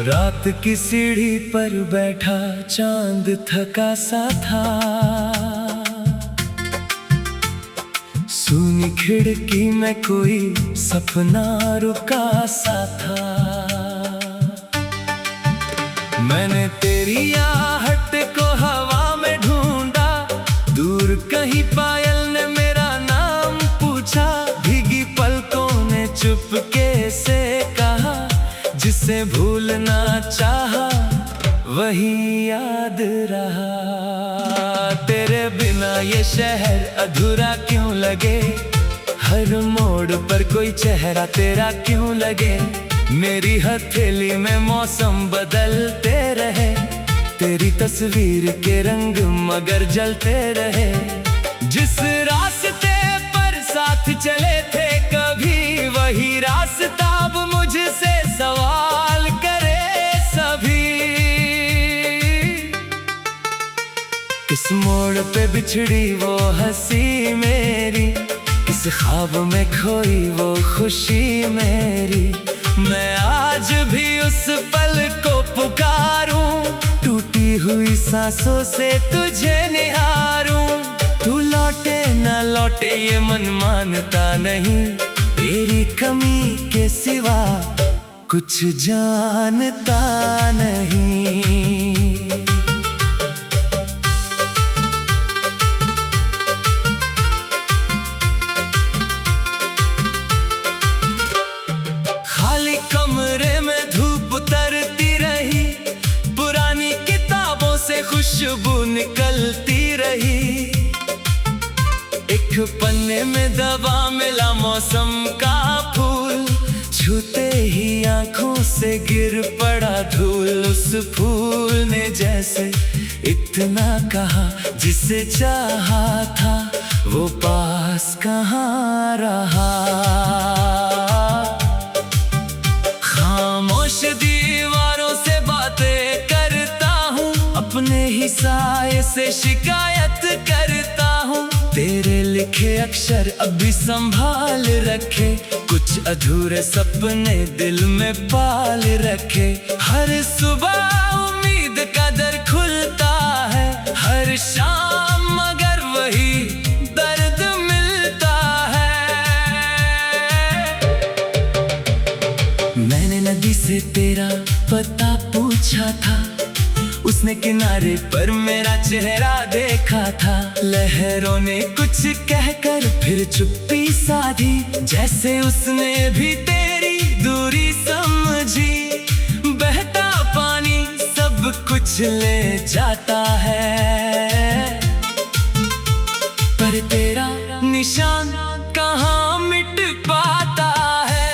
रात की सीढ़ी पर बैठा चांद थका सा था। सूनी खिड़की में कोई सपना रुका सा था। मैंने तेरी आहट को हवा में ढूंढा, दूर कहीं पायल ने मेरा नाम पूछा। भीगी पलकों ने चुपके से कहा, जिसे भूलना चाहा वही याद रहा। तेरे बिना ये शहर अधूरा क्यों लगे, हर मोड़ पर कोई चेहरा तेरा क्यों लगे। मेरी हथेली में मौसम बदलते रहे, तेरी तस्वीर के रंग मगर जलते रहे। जिस रास्ते पर साथ चले थे कभी, वही रास्ता अब मुझसे सवाल करे सभी। किस मोड़ पे बिछड़ी वो हंसी मेरी, किस ख्वाब में खोई वो खुशी मेरी। मैं आज भी उस पल को पुकारूं, टूटी हुई सांसों से तुझे निहारूं। तू लौटे न लौटे ये मन मानता नहीं, तेरी कमी के सिवा कुछ जानता नहीं। खाली कमरे में धूप उतरती रही, पुरानी किताबों से खुशबू निकलती रही। एक पन्ने में दबा मिला मौसम का फूल, छूते ही आंखों से गिर पड़ा धूल। उस फूल ने जैसे इतना कहा, जिसे चाहा था वो पास कहाँ रहा। खामोश दीवारों से बातें करता हूँ, अपने ही साए से शिकायत करता हूँ। तेरे लिखे अक्षर अभी संभाल रखे, कुछ अधूरे सपने दिल में पाल रखे। हर सुबह उम्मीद का दर खुलता है, हर शाम मगर वही दर्द मिलता है। मैंने नदी से तेरा पता पूछा था, उसने किनारे पर मेरा चेहरा देखा था। लहरों ने कुछ कहकर फिर चुप्पी साधी, जैसे उसने भी तेरी दूरी समझी। बहता पानी सब कुछ ले जाता है, पर तेरा निशान कहाँ मिट पाता है।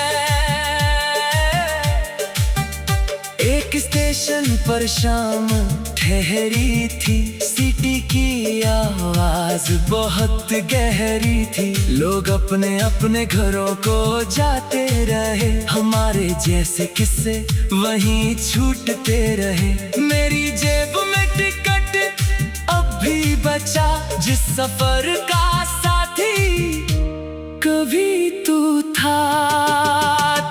एक स्टेशन पर शाम ठहरी थी, सिटी की आवाज बहुत गहरी थी। लोग अपने अपने घरों को जाते रहे, हमारे जैसे किस्से वहीं छूटते रहे। मेरी जेब में टिकट अब भी बचा, जिस सफर का साथी कभी तू था।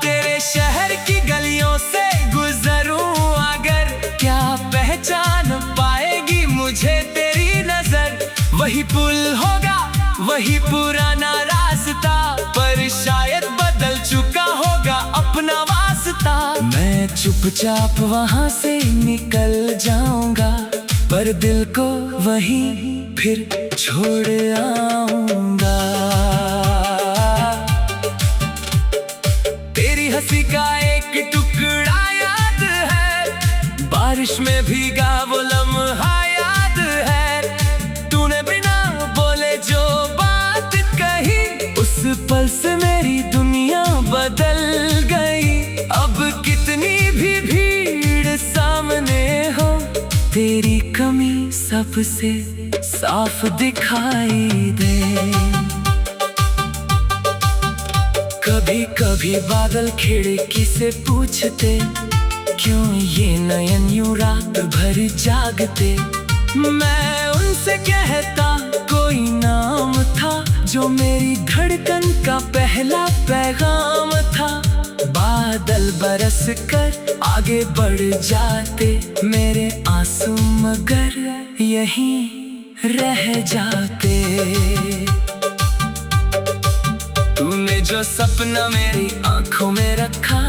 तेरे शहर की गलियों से गुजरूं अगर, क्या पहचान पाएगी मुझे तेरी नजर। वही पुल होगा वही पुराना रास्ता, पर शायद बदल चुका होगा अपना वास्ता। मैं चुपचाप वहां से निकल जाऊंगा, पर दिल को वहीं फिर छोड़ आऊंगा। तेरी हंसी का एक टुकड़ा याद है, बारिश में भीगा वो लम्हा याद है। तूने बिना बोले जो बात कही, उस पल से मेरी दुनिया बदल गई। अब कितनी भी भीड़ सामने हो, तेरी कमी सबसे साफ दिखाई दे। कभी कभी बादल खिड़की से पूछते, क्यों ये नयन यूं रात भर जागते। मैं उनसे कहता कोई नाम था, जो मेरी धड़कन का पहला पैगाम था। बात बादल बरस कर आगे बढ़ जाते मेरे आंसू, मगर यहीं रह जाते। तूने जो सपना मेरी आंखों में रखा,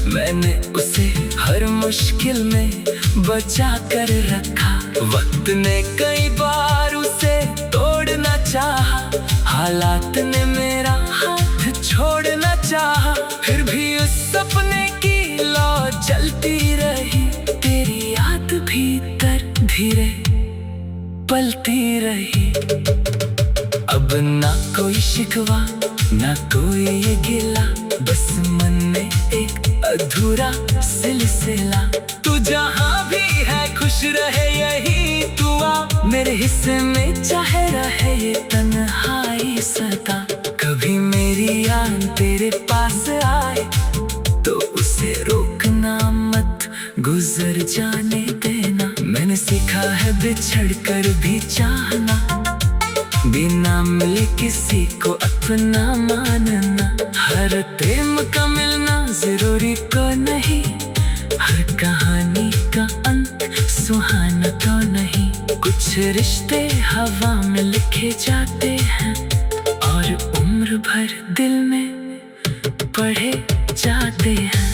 मैंने उसे हर मुश्किल में बचा कर रखा। वक्त ने कई बार उसे तोड़ना चाहा, हालात ने मेरा हाथ छोड़ना चाहा, फिर भी उस सपने की लौ जलती रही। तेरी याद भीतर धीरे पलती रही। अब ना कोई शिकवा ना कोई ये गिला, बस मन में एक अधूरा सिलसिला। तू जहाँ भी है खुश रहे यही दुआ, मेरे हिस्से में चाहे रहे ये तन्हाई सदा। कभी मेरी याद तेरे पास आए तो उसे रोकना मत, गुजर जाने देना। मैंने सीखा है बिछड़ कर भी चाहना, बिना मिले किसी को अपना मानना। हर प्रेम का मिलना जरूरी को नहीं, हर कहानी का अंत सुहाना तो नहीं। कुछ रिश्ते हवा में लिखे जाते हैं और उम्र भर दिल में पढ़े जाते हैं।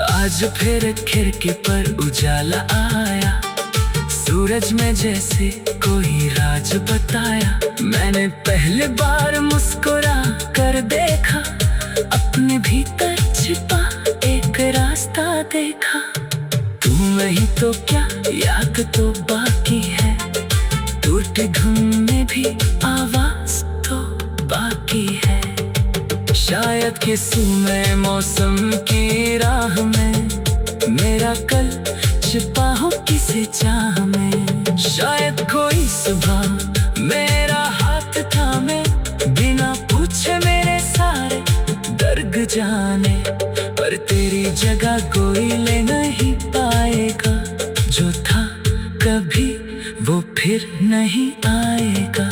आज फिर खिड़की पर उजाला आया, सूरज में जैसे कोई राज बताया। मैंने पहली बार मुस्कुरा कर देखा, अपने भीतर छिपा एक रास्ता देखा। तू नहीं तो क्या याद तो बाकी है, टूटे धुन में भी आवाज तो बाकी है। शायद किसी में मौसम की राह में मेरा कल छिपा हो किसी चाह में। शायद कोई सुबह मेरा हाथ थामे, बिना पूछे मेरे सारे दर्द जाने। पर तेरी जगह कोई ले नहीं पाएगा, जो था कभी वो फिर नहीं आएगा।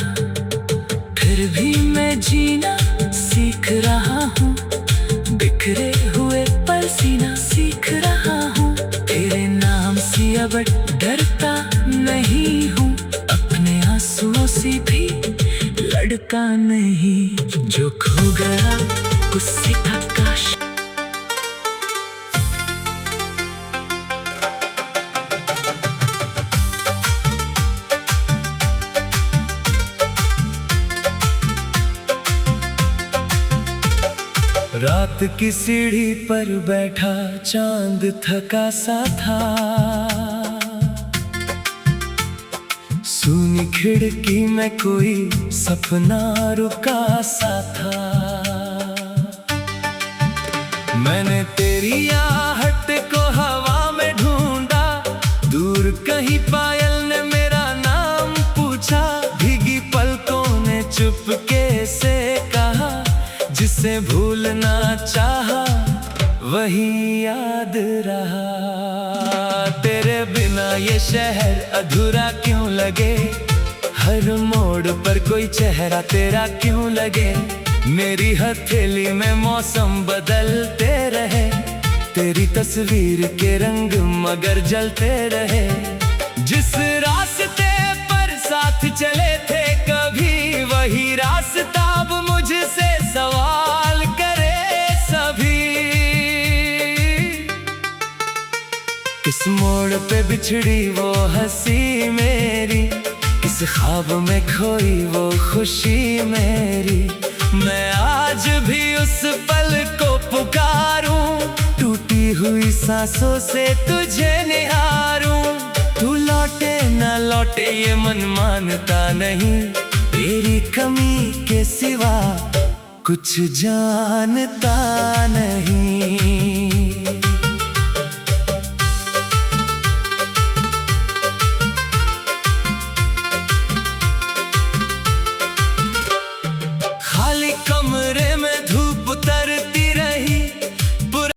फिर भी मैं जीना सीख रहा हूँ, बिखरे हुए पल सीना सीख रहा हूँ। तेरे नाम से अब डरता नहीं हूँ, अपने आंसुओं से भी लड़ता नहीं। जो खो गया उससे आकाश। रात की सीढ़ी पर बैठा चांद थका सा था, सूनी खिड़की में कोई सपना रुका सा था। मैंने तेरी आहट को हवा में ढूंढा, दूर कहीं पायल ने मेरा नाम पूछा। भीगी पलकों ने चुपके से कहा, जिसे भूलना चाहा वही याद रहा। तेरे बिना ये शहर अधूरा क्यों लगे, हर मोड़ पर कोई चेहरा तेरा क्यों लगे। मेरी हथेली में मौसम बदलते रहे, तेरी तस्वीर के रंग मगर जलते रहे। जिस रास्ते पर साथ चले थे कभी, वही रास्ता अब मुझसे सवाल करे सभी। किस मोड़ पे बिछड़ी वो हंसी मेरी, किस ख्वाब में खोई वो खुशी मेरी। मैं आज भी उस पल को पुकारूं, टूटी हुई सांसों से तुझे निहारूं। तू लौटे ना लौटे ये मन मानता नहीं, तेरी कमी के सिवा कुछ जानता नहीं।